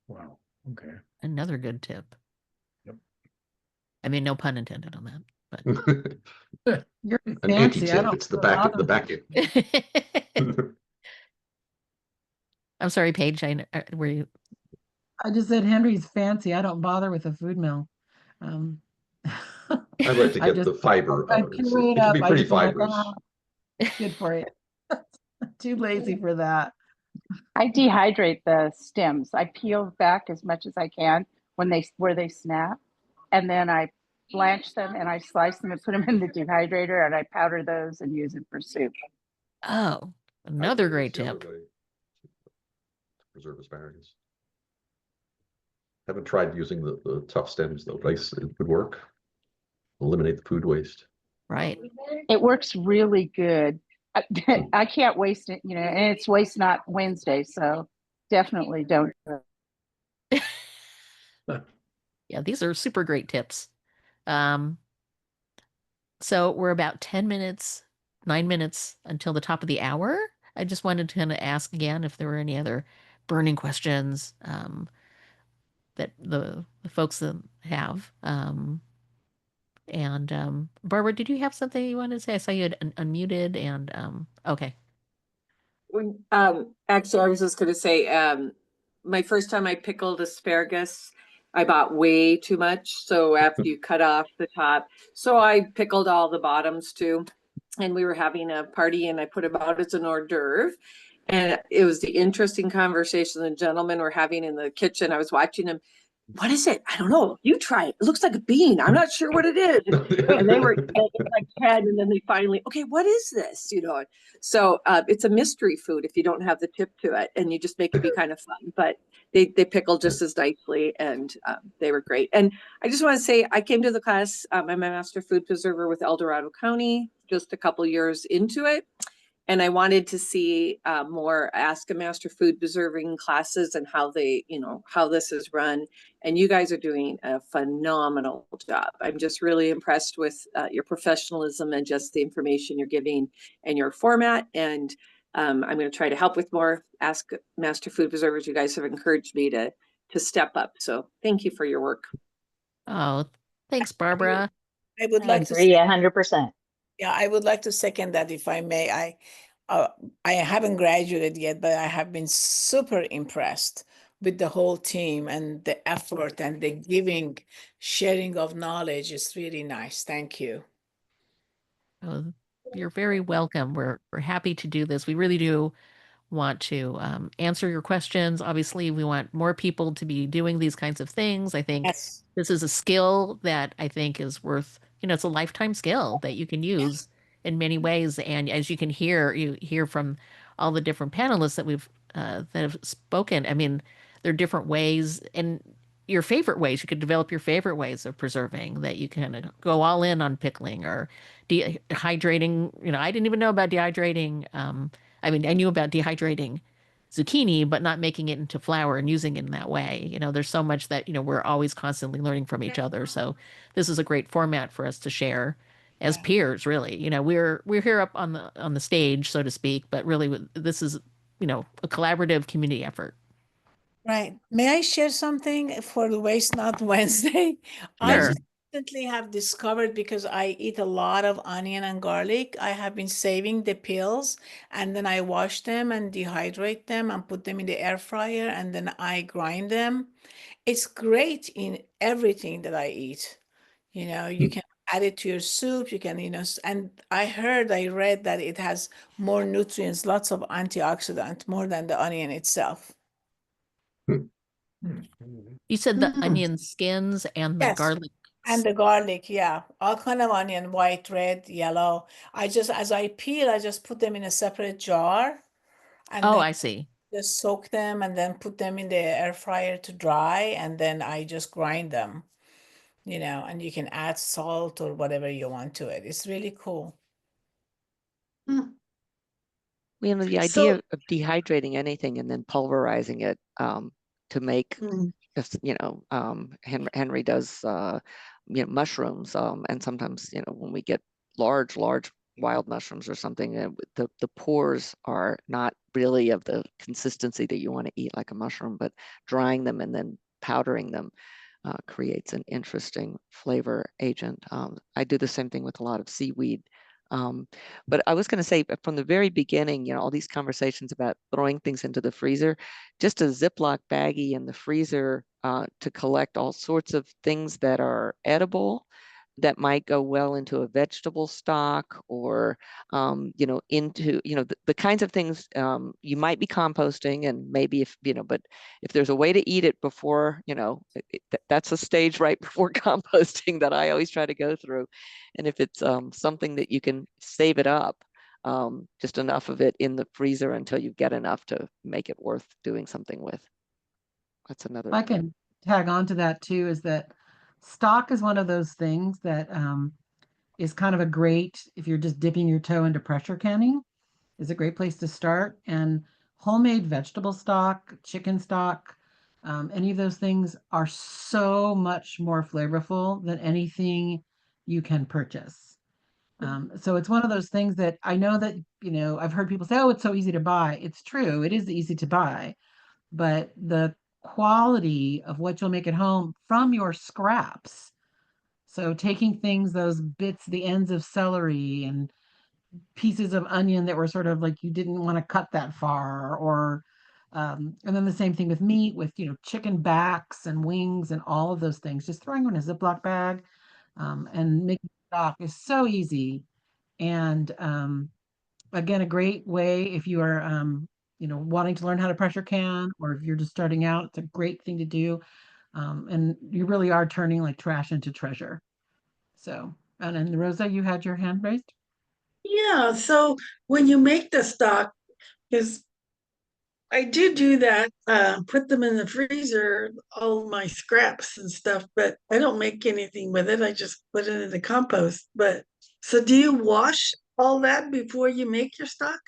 Wow. Okay. Another good tip. Yep. I mean, no pun intended on that, but You're An fancy. I anti-tip. don't It's the bother. back end. I'm sorry, Paige. Were you? I just said Henry's fancy. I don't bother with a food mill. I like to I get just the fiber I out. puree it It can up. be I pretty just am like, fibrous. good for you. Too lazy for that. I dehydrate the stems. I peel back as much as I can where they snap, and then I blanch them and I slice them and put them in the dehydrator, and I powder those and use it for soup. Oh, another That's great the other tip. way to preserve asparagus. Haven't tried using the tough stems though, but it would work. Eliminate the food waste. Right. It works really good. I can't waste it, and it's Waste Not Wednesday, so definitely don't. Yeah, these are super great tips. So we're about 10 minutes, 9 minutes until the top of the hour. I just wanted to kind of ask again if there were any other burning questions that the folks that have. And Barbara, did you have something you wanted to say? I saw you had unmuted and okay. Actually, I was just going to say, my first time I pickled asparagus, I bought way too much. So after you cut off the top, so I pickled all the bottoms too. And we were having a party and I put them out as an hors d'oeuvre. And it was the interesting conversation the gentlemen were having in the kitchen. I was watching him. What is it? I don't know. You try it. It looks like a bean. I'm not sure what it is. And they were like 10, and then they finally, okay, what is this? You know, so it's a mystery food if you don't have the tip to it, and you just make it be kind of fun. But they pickle just as nicely, and they were great. And I just want to say, I came to the class. I'm a master food preserver with El Dorado County, just a couple years into it. And I wanted to see more Ask a Master Food Preserving classes and how they, you know, how this is run. And you guys are doing a phenomenal job. I'm just really impressed with your professionalism and just the information you're giving and your format. And I'm going to try to help with more Ask Master Food Preservers. You guys have encouraged me to step up. So thank you for your work. Oh, thanks, Barbara. I would I like to agree 100%. Yeah, I would like to second that if I may. I haven't graduated yet, but I have been super impressed with the whole team and the effort and the giving, sharing of knowledge is really nice. Thank you. Oh, you're very welcome. We're happy to do this. We really do want to answer your questions. Obviously, we want more people to be doing these kinds of things. I think Yes. this is a skill that I think is worth, it's a lifetime skill that you can use in many ways. And as you can hear, you hear from all the different panelists that have spoken. I mean, there are different ways and your favorite ways. You could develop your favorite ways of preserving that you can go all in on pickling or dehydrating. I didn't even know about dehydrating. I mean, I knew about dehydrating zucchini, but not making it into flour and using it in that way. There's so much that, we're always constantly learning from each other. So this is a great format for us to share as peers, really. We're here up on the stage, so to speak, but really this is, a collaborative community effort. Right. May I share something for the Waste Not Wednesday? I Sure. just recently have discovered, because I eat a lot of onion and garlic, I have been saving the peels and then I wash them and dehydrate them and put them in the air fryer and then I grind them. It's great in everything that I eat. You can add it to your soup, you can, and I read that it has more nutrients, lots of antioxidant, more than the onion itself. You said the Mm. onion skins and the Yes. garlic. And the garlic, yeah, all kind of onion, white, red, yellow. As I peel, I just put them in a separate jar and Oh, then I see. just soak them and then put them in the air fryer to dry. And then I just grind them, and you can add salt or whatever you want to it. It's really cool. Mm. The idea of dehydrating anything and then pulverizing it to make, Mm. Henry does, mushrooms, and sometimes, when we get large wild mushrooms or something, the pores are not really of the consistency that you want to eat like a mushroom, but drying them and then powdering them creates an interesting flavor agent. I do the same thing with a lot of seaweed. But I was going to say from the very beginning, all these conversations about throwing things into the freezer, just a Ziploc baggie in the freezer to collect all sorts of things that are edible, that might go well into a vegetable stock or, into, the kinds of things you might be composting, and maybe but if there's a way to eat it before, that's a stage right before composting that I always try to go through. And if it's something that you can save it up, just enough of it in the freezer until you get enough to make it worth doing something with. That's another. I can tag on to that too, is that stock is one of those things that is kind of a great, if you're just dipping your toe into pressure canning, is a great place to start. And homemade vegetable stock, chicken stock, any of those things are so much more flavorful than anything you can purchase. So it's one of those things that I know that, I've heard people say, oh, it's so easy to buy. It's true, it is easy to buy, but the quality of what you'll make at home from your scraps. So taking things, those bits, the ends of celery and pieces of onion that were sort of like you didn't want to cut that far, or and then the same thing with meat, with chicken backs and wings and all of those things. Just throwing them in a Ziploc bag and making stock is so easy. And again, a great way if you are wanting to learn how to pressure can, or if you're just starting out, it's a great thing to do. And you really are turning like trash into treasure. So, and then Rosa, you had your hand raised? Yeah, so when you make the stock, because I do that, put them in the freezer, all my scraps and stuff, but I don't make anything with it. I just put it in the compost. But so do you wash all that before you make your stock?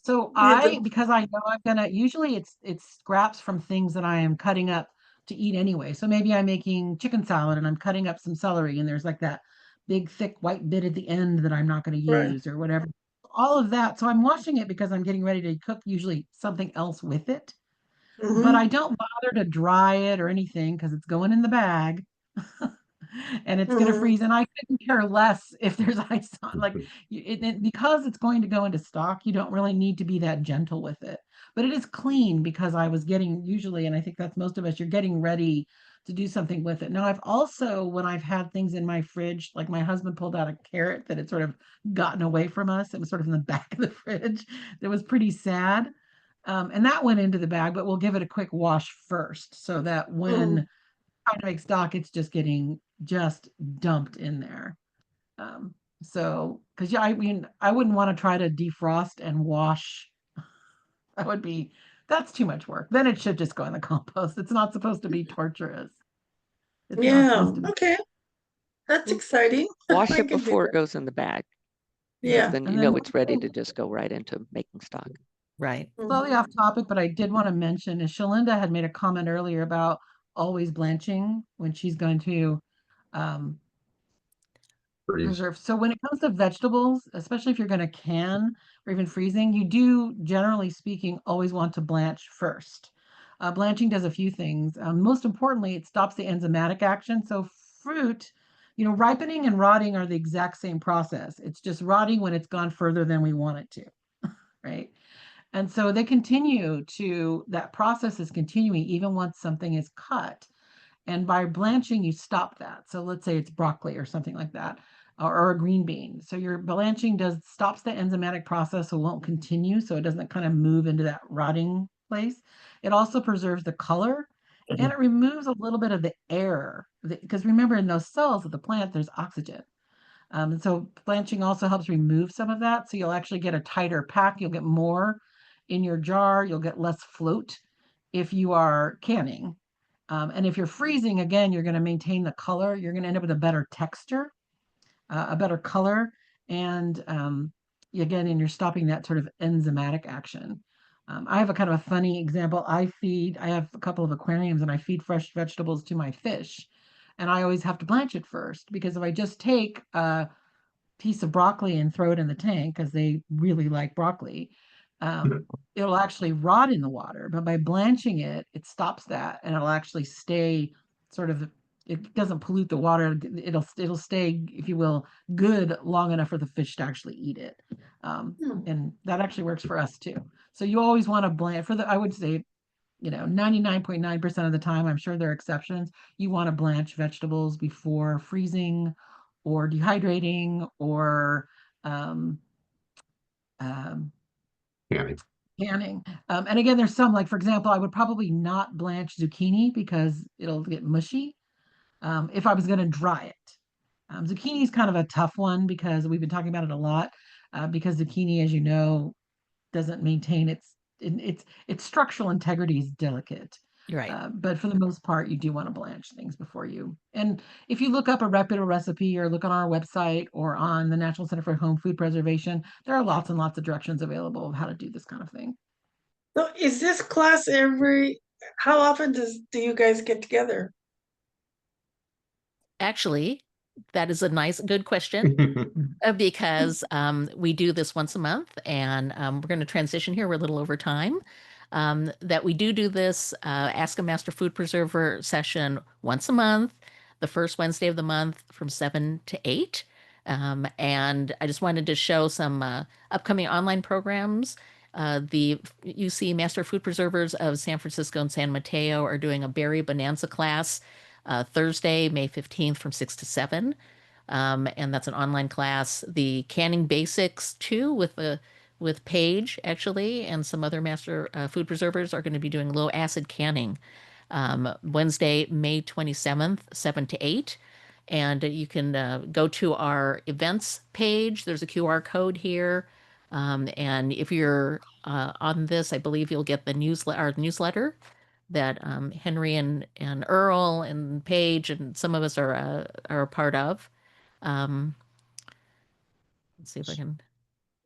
So The- because I know I'm gonna, usually it's scraps from things that I am cutting up to eat anyway. So maybe I'm making chicken salad and I'm cutting up some celery and there's like that big thick white bit at the end that I'm not going to Right. use or whatever. All of that. So I'm washing it because I'm getting ready to cook usually something else with it. But Mhm, I don't bother to dry it or anything because it's going in the bag. And it's going to mhm, freeze. And I couldn't care less if there's ice on. Like because it's going to go into stock, you don't really need to be that gentle with it. But it is clean because I was getting usually, and I think that's most of us, you're getting ready to do something with it. Now, I've also, when I've had things in my fridge, like my husband pulled out a carrot that had sort of gotten away from us. It was sort of in the back of the fridge. That was pretty sad. And that went into the bag, but we'll give it a quick wash first so that mhm. when trying to make stock, it's just getting just dumped in there. Um, so, because yeah, I mean, I wouldn't want to try to defrost and wash. That would be, that's too much work. Then it should just go in the compost. It's not supposed to be torturous. It's not Yeah, supposed to be. okay. That's exciting. Wash I it can do before it that. goes in the bag, because Yeah. then And you then know it's ready to just go right into making stock. Right. slightly Mhm. off topic, but I did want to mention is Shalinda had made a comment earlier about always blanching when she's going to um, Freeze. preserve. So when it comes to vegetables, especially if you're going to can or even freezing, you do, generally speaking, always want to blanch first. Blanching does a few things. Most importantly, it stops the enzymatic action. So fruit, ripening and rotting are the exact same process. It's just rotting when it's gone further than we want it to, right? And so that process is continuing even once something is cut. And by blanching, you stop that. So let's say it's broccoli or something like that, or a green bean. So your blanching stops the enzymatic process, so it won't continue, so it doesn't kind of move into that rotting place. It also preserves the color, and it removes a little bit of the air, because remember, in those cells of the plant, there's oxygen. And so blanching also helps remove some of that. So you'll actually get a tighter pack. You'll get more in your jar. You'll get less float if you are canning. And if you're freezing, again, you're going to maintain the color. You're going to end up with a better texture, a better color. And again, and you're stopping that sort of enzymatic action. I have a kind of a funny example. I have a couple of aquariums and I feed fresh vegetables to my fish. And I always have to blanch it first because if I just take piece of broccoli and throw it in the tank because they really like broccoli, um, it'll actually rot in the water. But by blanching it, it stops that and it'll actually stay sort of, it doesn't pollute the water. It'll stay, if you will, good long enough for the fish to actually eat it. Hmm. And that actually works for us too. So you always want to blanch I would say, 99.9% of the time, I'm sure there are exceptions. You want to blanch vegetables before freezing or dehydrating or um, um, Canning. canning. And again, there's some, like, for example, I would probably not blanch zucchini because it'll get mushy if I was going to dry it. Zucchini is kind of a tough one because we've been talking about it a lot because zucchini, as you know, doesn't maintain its structural integrity is delicate. Right. But for the most part, you do want to blanch things before you. And if you look up a reputable recipe or look on our website or on the National Center for Home Food Preservation, there are lots and lots of directions available of how to do this kind of thing. So is this class how often do you guys get together? Actually, that is a good question. Because we do this once a month and we're going to transition here. We're a little over time. That we do this Ask a Master Food Preserver session once a month, the first Wednesday of the month from 7 to 8. And I just wanted to show some upcoming online programs. The UC Master Food Preservers of San Francisco and San Mateo are doing a berry bonanza class Thursday, May 15th from 6 to 7. And that's an online class. The Canning Basics too, with with Paige, actually, and some other master food preservers are going to be doing low acid canning Wednesday, May 27th, 7 to 8. And you can go to our events page. There's a QR code here. And if you're on this, I believe you'll get the our newsletter that Henry and Earl and Paige and some of us are a part of. Let's see if I can.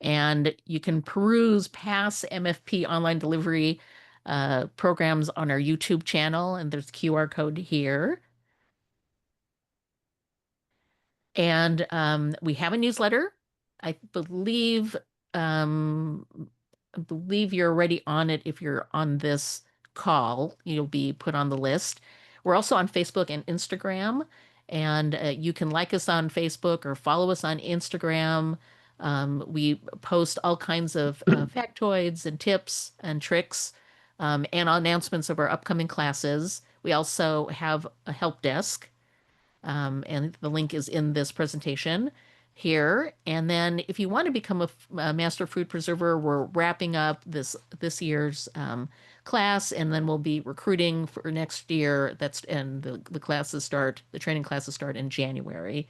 And you can peruse past MFP online delivery programs on our YouTube channel, and there's a QR code here. And we have a newsletter. I believe you're already on it. If you're on this call, you'll be put on the list. We're also on Facebook and Instagram, and you can like us on Facebook or follow us on Instagram. We post all kinds of factoids and tips and tricks and announcements of our upcoming classes. We also have a help desk, and the link is in this presentation here. And then if you want to become a master food preserver, we're wrapping up this year's class, and then we'll be recruiting for next year. And the training classes start in January.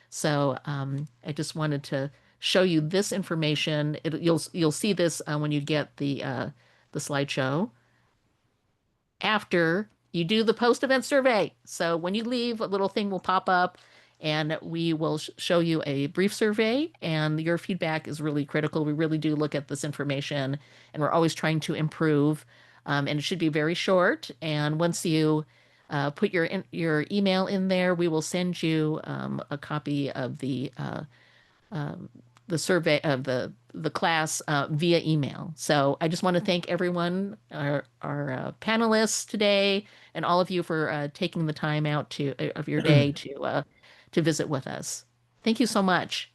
So I just wanted to show you this information. You'll see this when you get the slideshow after you do the post-event survey. So when you leave, a little thing will pop up, and we will show you a brief survey, and your feedback is really critical. We really do look at this information, and we're always trying to improve. And it should be very short. And once you put your email in there, we will send you a copy of the survey of the class via email. So I just want to thank everyone, our panelists today, and all of you for taking the time out of your day to visit with us. Thank you so much.